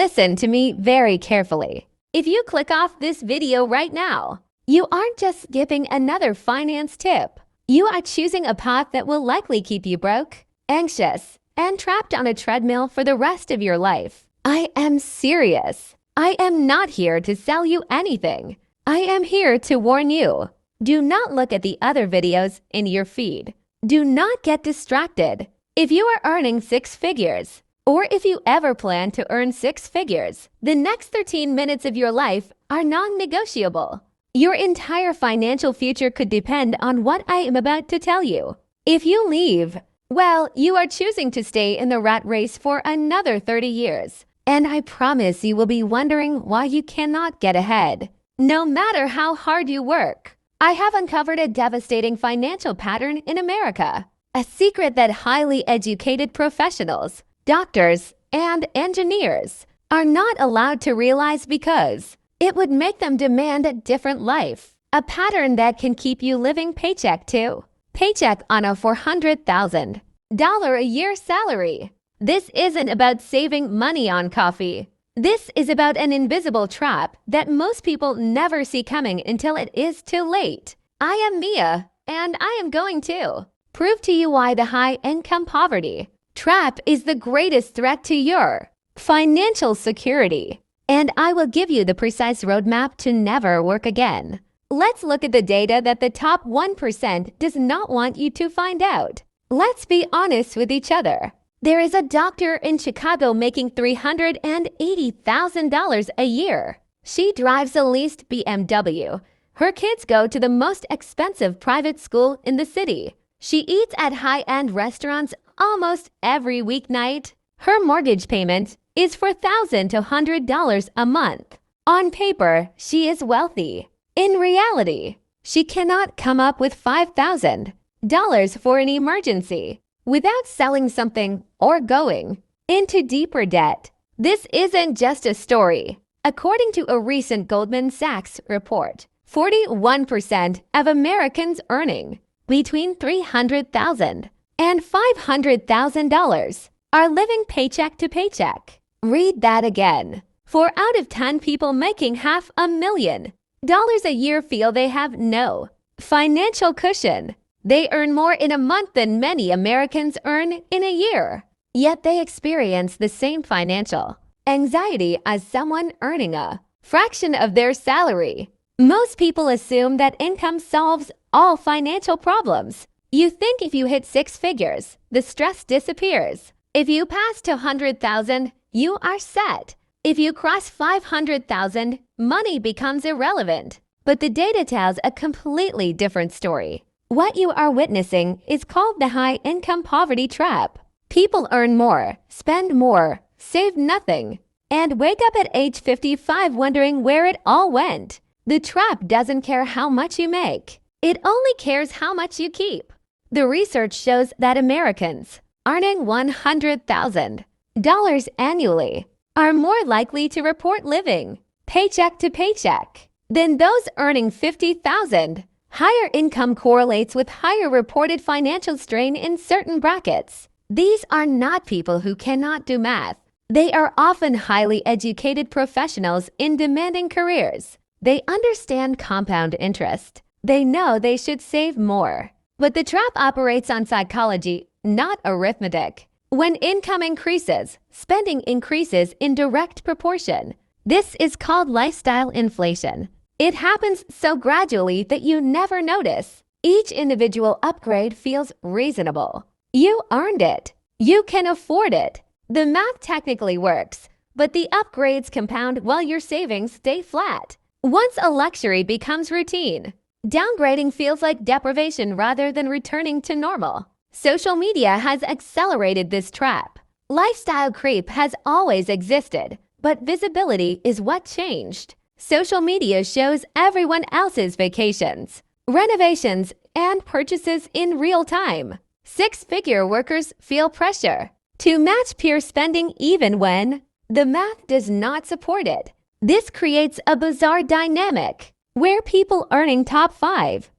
Listen to me very carefully. If you click off this video right now, you aren't just skipping another finance tip. You are choosing a path that will likely keep you broke, anxious, and trapped on a treadmill for the rest of your life. I am serious. I am not here to sell you anything. I am here to warn you. Do not look at the other videos in your feed. Do not get distracted. If you are earning six figures, or if you ever plan to earn six figures, the next 13 minutes of your life are non-negotiable. Your entire financial future could depend on what I am about to tell you. If you leave, well, you are choosing to stay in the rat race for another 30 years. And I promise you will be wondering why you cannot get ahead. No matter how hard you work, I have uncovered a devastating financial pattern in America. A secret that highly educated professionals, doctors, and engineers are not allowed to realize because it would make them demand a different life. A pattern that can keep you living paycheck to paycheck on a $400,000 a year salary. This isn't about saving money on coffee. This is about an invisible trap that most people never see coming until it is too late. I am Mia, and I am going to prove to you why the high-income poverty trap is the greatest threat to your financial security. And I will give you the precise roadmap to never work again. Let's look at the data that the top 1% does not want you to find out. Let's be honest with each other. There is a doctor in Chicago making $380,000 a year. She drives the leased BMW. Her kids go to the most expensive private school in the city. She eats at high-end restaurants almost every weeknight. Her mortgage payment is $4,000 to $100 a month. On paper, she is wealthy. In reality, she cannot come up with $5,000 for an emergency without selling something or going into deeper debt. This isn't just a story. According to a recent Goldman Sachs report, 41% of Americans earning between $300,000 and $500,000 are living paycheck to paycheck. Read that again. 4 out of 10 people making $500,000 a year feel they have no financial cushion. They earn more in a month than many Americans earn in a year. Yet they experience the same financial anxiety as someone earning a fraction of their salary. Most people assume that income solves all financial problems. You think if you hit six figures, the stress disappears. If you pass $200,000, you are set. If you cross $500,000, money becomes irrelevant. But the data tells a completely different story. What you are witnessing is called the high-income poverty trap. People earn more, spend more, save nothing, and wake up at age 55 wondering where it all went. The trap doesn't care how much you make. It only cares how much you keep. The research shows that Americans earning $100,000 annually are more likely to report living paycheck to paycheck than those earning $50,000. Higher income correlates with higher reported financial strain in certain brackets. These are not people who cannot do math. They are often highly educated professionals in demanding careers. They understand compound interest. They know they should save more. But the trap operates on psychology, not arithmetic. When income increases, spending increases in direct proportion. This is called lifestyle inflation. It happens so gradually that you never notice. Each individual upgrade feels reasonable. You earned it. You can afford it. The math technically works, but the upgrades compound while your savings stay flat. Once a luxury becomes routine, downgrading feels like deprivation rather than returning to normal. Social media has accelerated this trap. Lifestyle creep has always existed, but visibility is what changed. Social media shows everyone else's vacations, renovations, and purchases in real time. Six-figure workers feel pressure to match peer spending even when the math does not support it. This creates a bizarre dynamic where people earning top 5%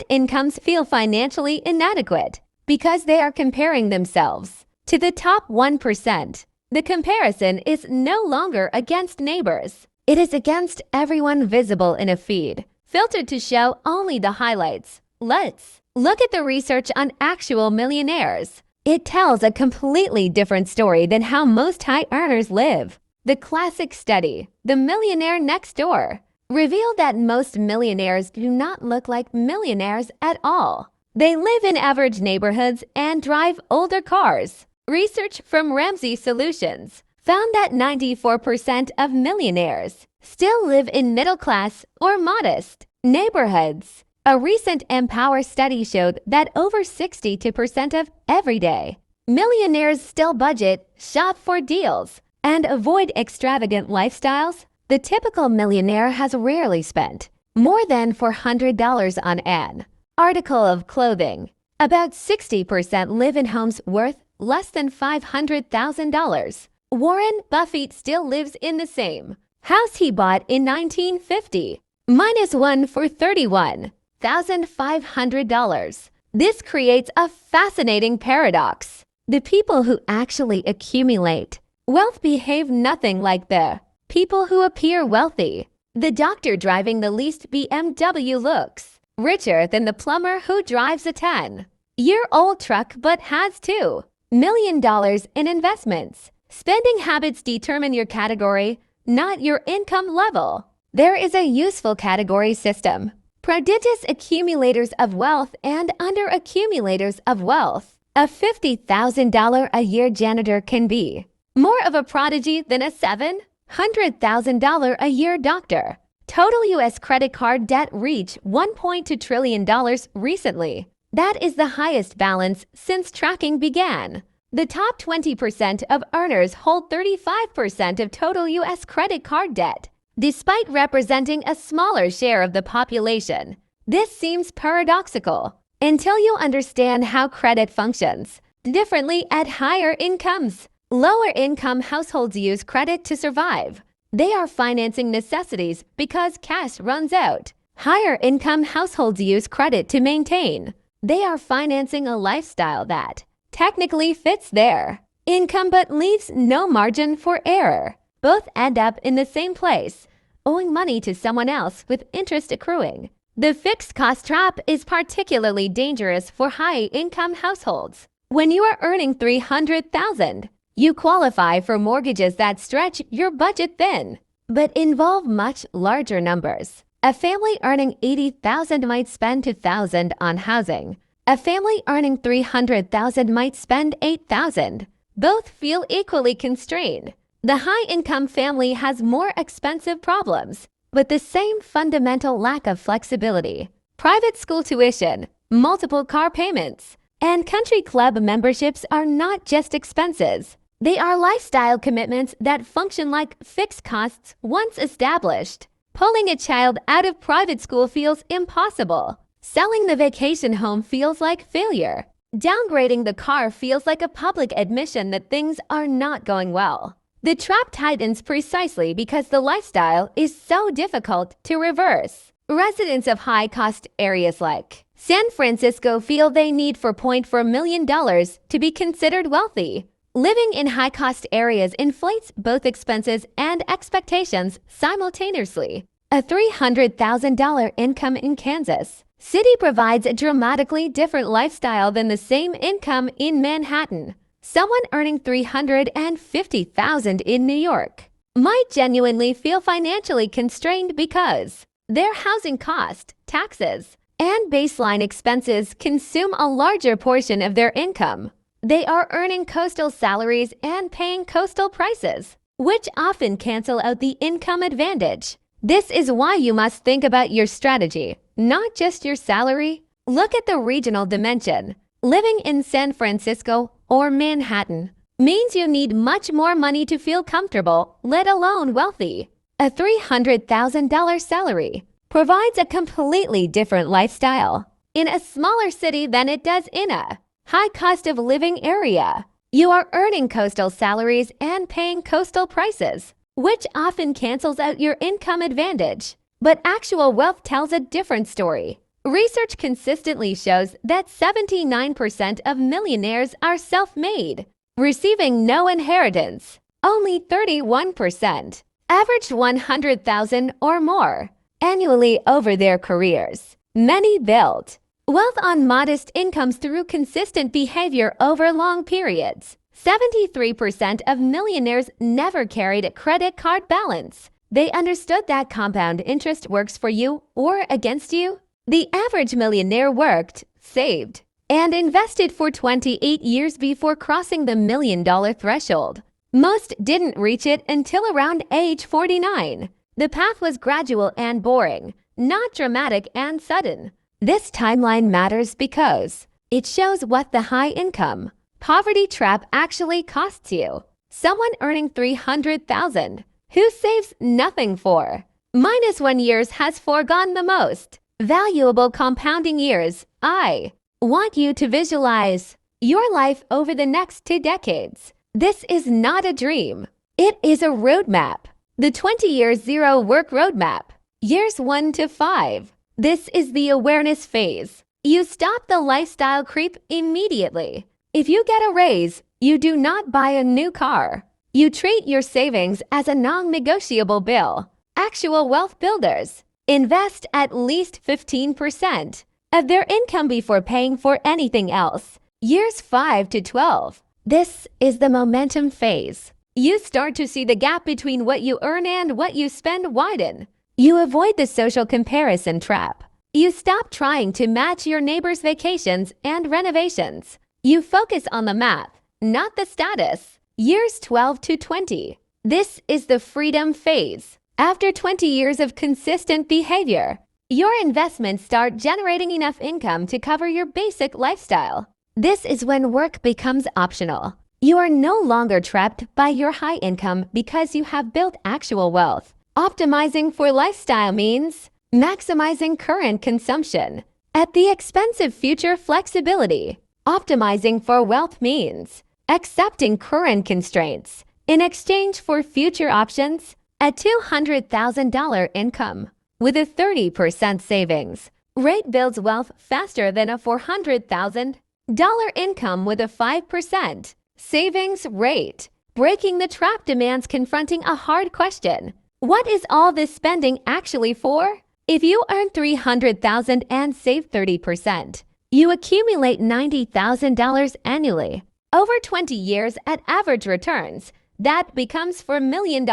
incomes feel financially inadequate because they are comparing themselves to the top 1%. The comparison is no longer against neighbors. It is against everyone visible in a feed, filtered to show only the highlights. Let's look at the research on actual millionaires. It tells a completely different story than how most high earners live. The classic study, The Millionaire Next Door, revealed that most millionaires do not look like millionaires at all. They live in average neighborhoods and drive older cars. Research from Ramsey Solutions found that 94% of millionaires still live in middle-class or modest neighborhoods. A recent Empower study showed that over 62% of everyday millionaires still budget, shop for deals, and avoid extravagant lifestyles. The typical millionaire has rarely spent more than $400 on an article of clothing. About 60% live in homes worth less than $500,000. Warren Buffett still lives in the same house he bought in 1950, minus one for $31,500. This creates a fascinating paradox. The people who actually accumulate wealth behave nothing like the people who appear wealthy. The doctor driving the leased BMW looks richer than the plumber who drives a 10-year-old truck but has $2 million in investments. Spending habits determine your category, not your income level. There is a useful category system. Prodigious accumulators of wealth and under-accumulators of wealth. A $50,000 a year janitor can be more of a prodigy than a $700,000 a year doctor. Total U.S. credit card debt reached $1.2 trillion recently. That is the highest balance since tracking began. The top 20% of earners hold 35% of total U.S. credit card debt, despite representing a smaller share of the population. This seems paradoxical until you understand how credit functions differently at higher incomes. Lower-income households use credit to survive. They are financing necessities because cash runs out. Higher-income households use credit to maintain. They are financing a lifestyle that technically fits their income but leaves no margin for error. Both end up in the same place, owing money to someone else with interest accruing. The fixed cost trap is particularly dangerous for high-income households. When you are earning $300,000, you qualify for mortgages that stretch your budget thin, but involve much larger numbers. A family earning $80,000 might spend $2,000 on housing. A family earning $300,000 might spend $8,000. Both feel equally constrained. The high-income family has more expensive problems, but the same fundamental lack of flexibility. Private school tuition, multiple car payments, and country club memberships are not just expenses. They are lifestyle commitments that function like fixed costs once established. Pulling a child out of private school feels impossible. Selling the vacation home feels like failure. Downgrading the car feels like a public admission that things are not going well. The trap tightens precisely because the lifestyle is so difficult to reverse. Residents of high-cost areas like San Francisco feel they need $4.4 million to be considered wealthy. Living in high-cost areas inflates both expenses and expectations simultaneously. A $300,000 income in Kansas City provides a dramatically different lifestyle than the same income in Manhattan. Someone earning $350,000 in New York might genuinely feel financially constrained because their housing cost, taxes, and baseline expenses consume a larger portion of their income. They are earning coastal salaries and paying coastal prices, which often cancel out the income advantage. This is why you must think about your strategy, not just your salary. Look at the regional dimension. Living in San Francisco or Manhattan means you need much more money to feel comfortable, let alone wealthy. A $300,000 salary provides a completely different lifestyle in a smaller city than it does in a high cost of living area. You are earning coastal salaries and paying coastal prices, which often cancels out your income advantage. But actual wealth tells a different story. Research consistently shows that 79% of millionaires are self-made, receiving no inheritance. Only 31% averaged 100,000 or more annually over their careers. Many built wealth on modest incomes through consistent behavior over long periods. 73% of millionaires never carried a credit card balance. They understood that compound interest works for you or against you. The average millionaire worked, saved, and invested for 28 years before crossing the $1 million threshold. Most didn't reach it until around age 49. The path was gradual and boring, not dramatic and sudden. This timeline matters because it shows what the high income poverty trap actually costs you. Someone earning $300,000 who saves nothing for -1 years has foregone the most valuable compounding years. I want you to visualize your life over the next 2 decades. This is not a dream. It is a roadmap. The 20-year zero work roadmap. Years 1 to 5. This is the awareness phase. You stop the lifestyle creep immediately. If you get a raise, you do not buy a new car. You treat your savings as a non-negotiable bill. Actual wealth builders invest at least 15% of their income before paying for anything else. Years 5 to 12. This is the momentum phase. You start to see the gap between what you earn and what you spend widen. You avoid the social comparison trap. You stop trying to match your neighbor's vacations and renovations. You focus on the math, not the status. Years 12 to 20. This is the freedom phase. After 20 years of consistent behavior, your investments start generating enough income to cover your basic lifestyle. This is when work becomes optional. You are no longer trapped by your high income because you have built actual wealth. Optimizing for lifestyle means maximizing current consumption at the expense of future flexibility. Optimizing for wealth means accepting current constraints in exchange for future options. A $200,000 income with a 30% savings rate builds wealth faster than a $400,000 income with a 5% savings rate. Breaking the trap demands confronting a hard question. What is all this spending actually for? If you earn $300,000 and save 30%, you accumulate $90,000 annually. Over 20 years at average returns, that becomes $4 million.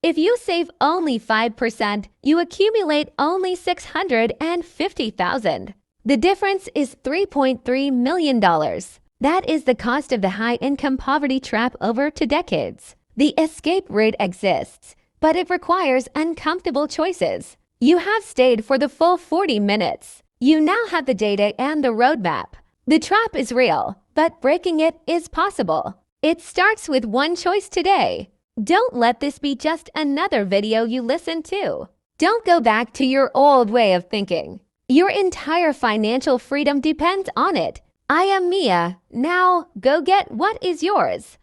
If you save only 5%, you accumulate only $650,000. The difference is $3.3 million. That is the cost of the high-income poverty trap over 2 decades. The escape route exists, but it requires uncomfortable choices. You have stayed for the full 40 minutes. You now have the data and the roadmap. The trap is real, but breaking it is possible. It starts with one choice today. Don't let this be just another video you listen to. Don't go back to your old way of thinking. Your entire financial freedom depends on it. I am Mia. Now, go get what is yours.